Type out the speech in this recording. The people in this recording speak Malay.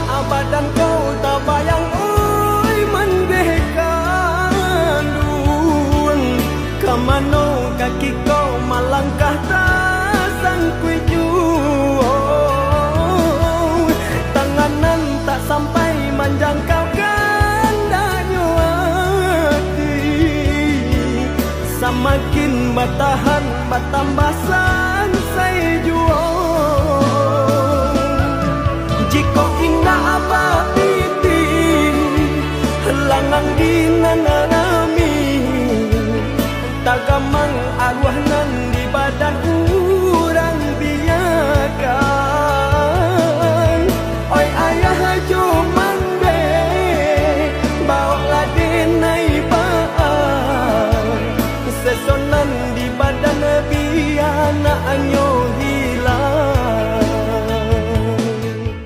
abadan kau tak bayang oi mendehkan duang kamano kaki kau malangkah tak sangkui juang tanganan tak sampai menjangkau kandanya hati semakin bertahan bertambah sansai juang jika